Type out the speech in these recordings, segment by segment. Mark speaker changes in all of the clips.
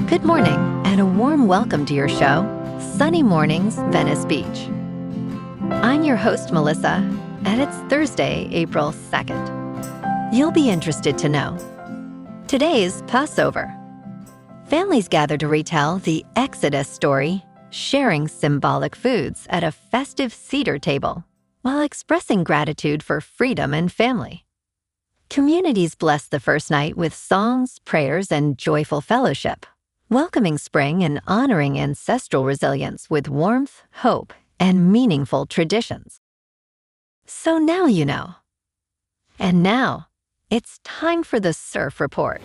Speaker 1: Good morning, and a warm welcome to your show, Sunny Mornings, Venice Beach. I'm your host, Melissa, and it's Thursday, April 2nd. You'll be interested to know. Today's Passover. Families gather to retell the Exodus story, sharing symbolic foods at a festive Seder table, while expressing gratitude for freedom and family. Communities bless the first night with songs, prayers, and joyful fellowship, welcoming spring and honoring ancestral resilience with warmth, hope, and meaningful traditions. So now you know. And now, it's time for the Surf Report.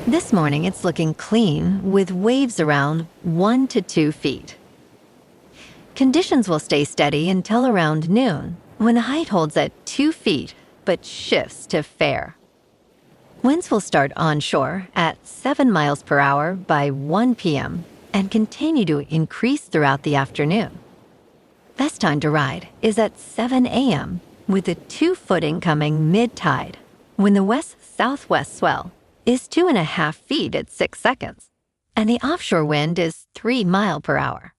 Speaker 1: This morning, it's looking clean with waves around 1 to 2 feet. Conditions will stay steady until around noon, when the height holds at 2 feet but shifts to fair. Winds will start onshore at 7 miles per hour by 1 p.m. and continue to increase throughout the afternoon. Best time to ride is at 7 a.m. with a 2-foot incoming mid-tide, when the west-southwest swell is 2.5 feet at 6 seconds, and the offshore wind is 3 miles per hour.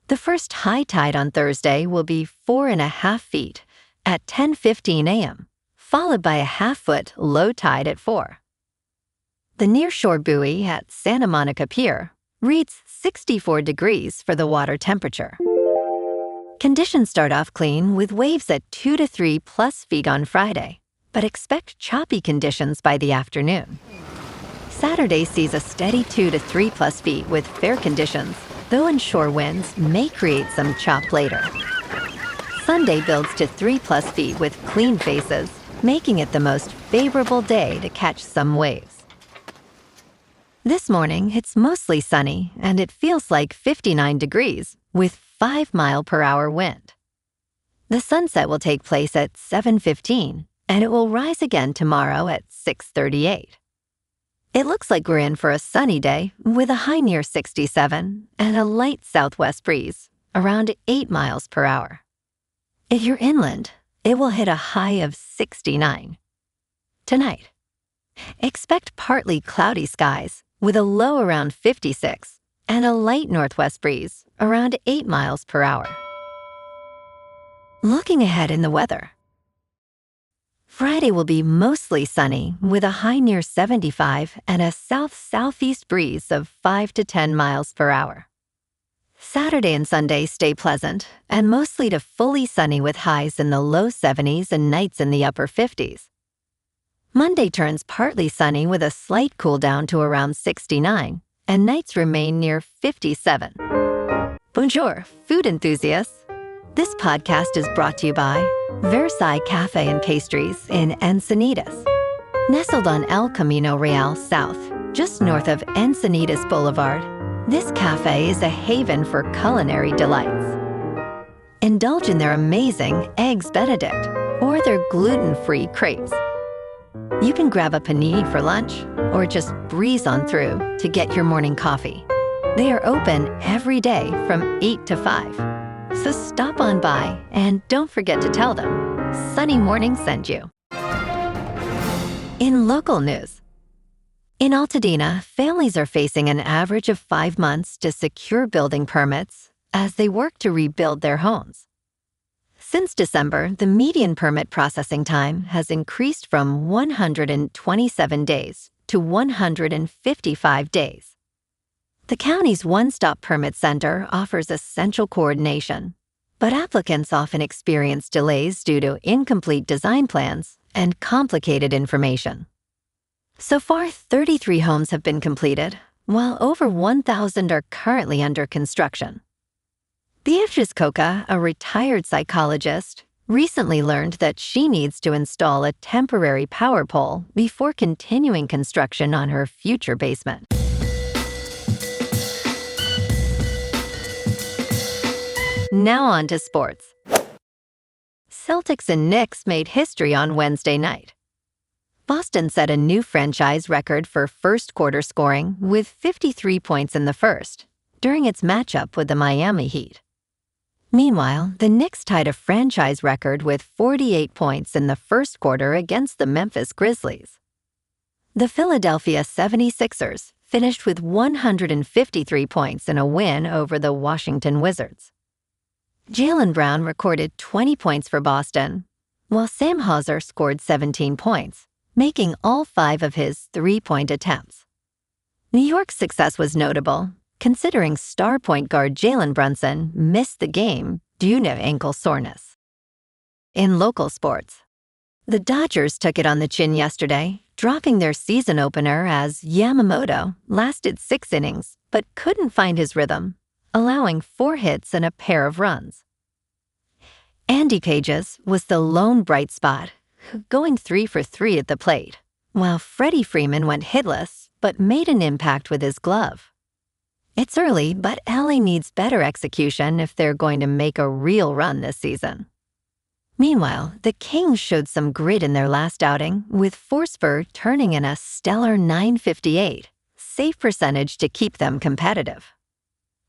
Speaker 1: The first high tide on Thursday will be 4.5 feet at 10:15 a.m., followed by a 1/2-foot low tide at 4. The nearshore buoy at Santa Monica Pier reads 64 degrees for the water temperature. Conditions start off clean with waves at 2 to 3 plus feet on Friday, but expect choppy conditions by the afternoon. Saturday sees a steady 2 to 3 plus feet with fair conditions, though inshore winds may create some chop later. Sunday builds to 3 plus feet with clean faces, making it the most favorable day to catch some waves. This morning, it's mostly sunny, and it feels like 59 degrees with 5 mile per hour wind. The sunset will take place at 7:15, and it will rise again tomorrow at 6:38. It looks like we're in for a sunny day with a high near 67 and a light southwest breeze, around 8 miles per hour. If you're inland, it will hit a high of 69. Tonight, expect partly cloudy skies with a low around 56 and a light northwest breeze around 8 miles per hour. Looking ahead in the weather. Friday will be mostly sunny with a high near 75 and a south-southeast breeze of 5 to 10 miles per hour. Saturday and Sunday stay pleasant and mostly to fully sunny with highs in the low 70s and nights in the upper 50s. Monday turns partly sunny with a slight cool down to around 69 and nights remain near 57. Bonjour, food enthusiasts. This podcast is brought to you by Versailles Cafe and Pastries in Encinitas. Nestled on El Camino Real South, just north of Encinitas Boulevard, this cafe is a haven for culinary delights. Indulge in their amazing Eggs Benedict or their gluten-free crepes. You can grab a panini for lunch or just breeze on through to get your morning coffee. They are open every day from 8 to 5. So stop on by and don't forget to tell them Sunny Morning sent you. In local news. In Altadena, families are facing an average of 5 months to secure building permits as they work to rebuild their homes. Since December, the median permit processing time has increased from 127 days to 155 days. The county's one-stop permit center offers essential coordination, but applicants often experience delays due to incomplete design plans and complicated information. So far, 33 homes have been completed, while over 1,000 are currently under construction. Beatrice Coca, a retired psychologist, recently learned that she needs to install a temporary power pole before continuing construction on her future basement. Now on to sports. Celtics and Knicks made history on Wednesday night. Boston set a new franchise record for first-quarter scoring with 53 points in the first, during its matchup with the Miami Heat. Meanwhile, the Knicks tied a franchise record with 48 points in the first quarter against the Memphis Grizzlies. The Philadelphia 76ers finished with 153 points in a win over the Washington Wizards. Jaylen Brown recorded 20 points for Boston, while Sam Hauser scored 17 points, making all 5 of his three-point attempts. New York's success was notable, considering star point guard Jalen Brunson missed the game due to ankle soreness. In local sports, the Dodgers took it on the chin yesterday, dropping their season opener as Yamamoto lasted 6 innings but couldn't find his rhythm, allowing 4 hits and a pair of runs. Andy Pages was the lone bright spot, going 3 for 3 at the plate, while Freddie Freeman went hitless but made an impact with his glove. It's early, but LA needs better execution if they're going to make a real run this season. Meanwhile, the Kings showed some grit in their last outing, with Forsberg turning in a stellar .958, save percentage to keep them competitive.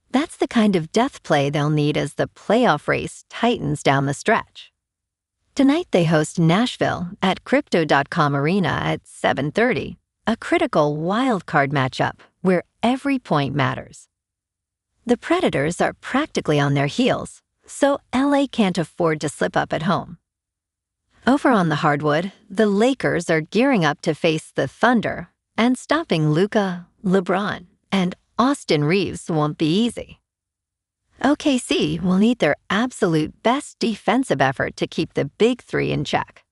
Speaker 1: That's the kind of death play they'll need as the playoff race tightens down the stretch. Tonight they host Nashville at Crypto.com Arena at 7:30, a critical wild-card matchup where every point matters. The Predators are practically on their heels, so LA can't afford to slip up at home. Over on the hardwood, the Lakers are gearing up to face the Thunder, and stopping Luka, LeBron, and Austin Reeves won't be easy. OKC will need their absolute best defensive effort to keep the Big Three in check.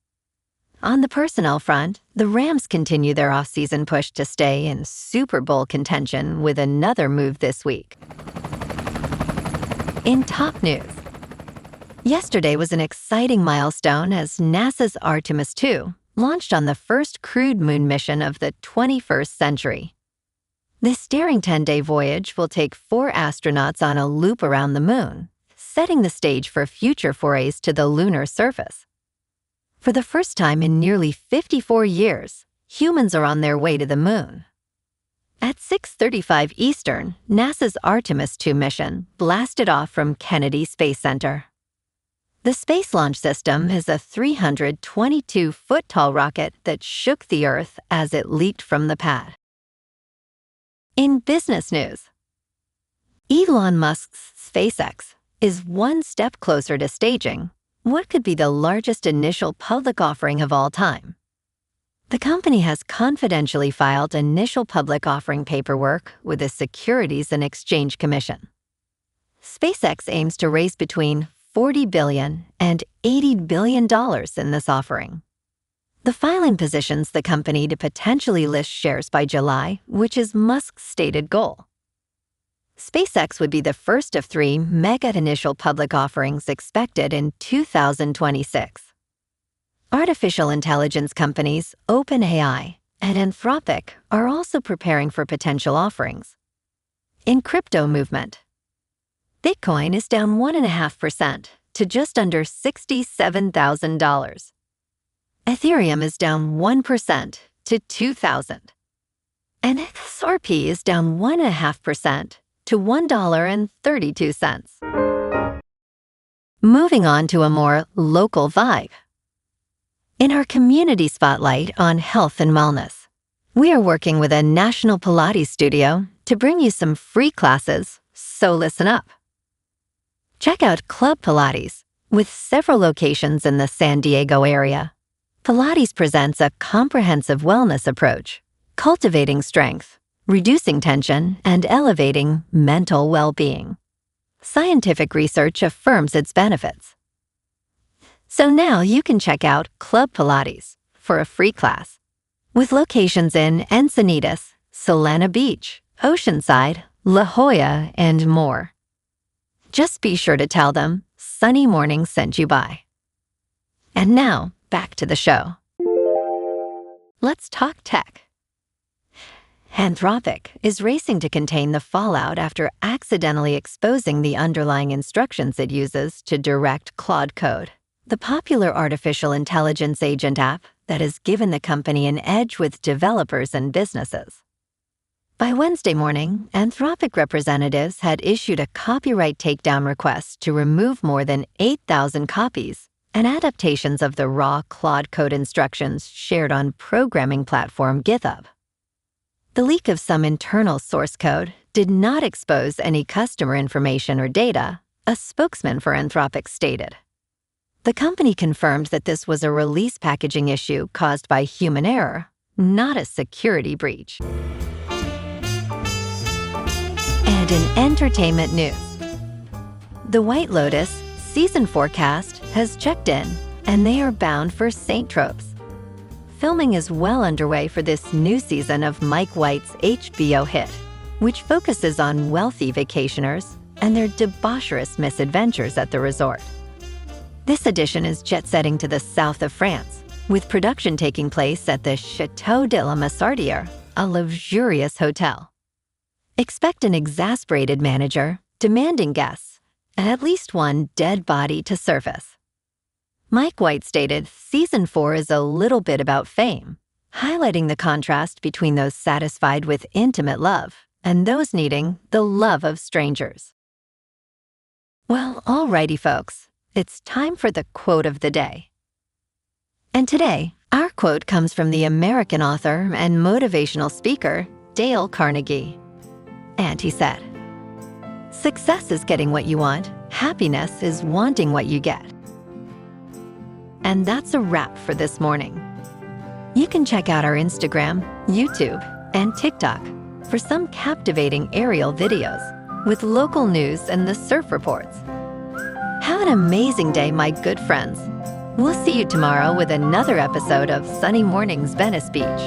Speaker 1: On the personnel front, the Rams continue their offseason push to stay in Super Bowl contention with another move this week. In top news, yesterday was an exciting milestone as NASA's Artemis II launched on the first crewed moon mission of the 21st century. This daring 10-day voyage will take 4 astronauts on a loop around the moon, setting the stage for future forays to the lunar surface. For the first time in nearly 54 years, humans are on their way to the moon. At 6:35 Eastern, NASA's Artemis II mission blasted off from Kennedy Space Center. The Space Launch System is a 322-foot-tall rocket that shook the Earth as it leaped from the pad. In business news, Elon Musk's SpaceX is one step closer to staging what could be the largest initial public offering of all time. The company has confidentially filed initial public offering paperwork with the Securities and Exchange Commission. SpaceX aims to raise between $40 billion and $80 billion in this offering. The filing positions the company to potentially list shares by July, which is Musk's stated goal. SpaceX would be the first of 3 mega initial public offerings expected in 2026. Artificial intelligence companies OpenAI and Anthropic are also preparing for potential offerings. In crypto movement, Bitcoin is down 1.5% to just under $67,000. Ethereum is down 1% to $2,000. And XRP is down 1.5% to $1.32. Moving on to a more local vibe. In our community spotlight on health and wellness, we are working with a national Pilates studio to bring you some free classes, so listen up. Check out Club Pilates, with several locations in the San Diego area. Pilates presents a comprehensive wellness approach, cultivating strength, reducing tension, and elevating mental well-being. Scientific research affirms its benefits. So now you can check out Club Pilates for a free class, with locations in Encinitas, Solana Beach, Oceanside, La Jolla, and more. Just be sure to tell them Sunny Morning sent you by. And now, back to the show. Let's talk tech. Anthropic is racing to contain the fallout after accidentally exposing the underlying instructions it uses to direct Claude Code, the popular artificial intelligence agent app that has given the company an edge with developers and businesses. By Wednesday morning, Anthropic representatives had issued a copyright takedown request to remove more than 8,000 copies and adaptations of the raw Claude code instructions shared on programming platform GitHub. The leak of some internal source code did not expose any customer information or data, a spokesman for Anthropic stated. The company confirmed that this was a release packaging issue caused by human error, not a security breach. And in entertainment news, The White Lotus season 4 cast has checked in, and they are bound for St. Tropez. Filming is well underway for this new season of Mike White's HBO hit, which focuses on wealthy vacationers and their debaucherous misadventures at the resort. This edition is jet-setting to the south of France, with production taking place at the Château de la Massardière, a luxurious hotel. Expect an exasperated manager, demanding guests, and at least one dead body to surface. Mike White stated Season 4 is a little bit about fame, highlighting the contrast between those satisfied with intimate love and those needing the love of strangers. Well, alrighty folks, it's time for the quote of the day. And today, our quote comes from the American author and motivational speaker, Dale Carnegie. And he said, "Success is getting what you want. Happiness is wanting what you get." And that's a wrap for this morning. You can check out our Instagram, YouTube, and TikTok for some captivating aerial videos with local news and the surf reports. Have an amazing day, my good friends. We'll see you tomorrow with another episode of Sunny Mornings Venice Beach.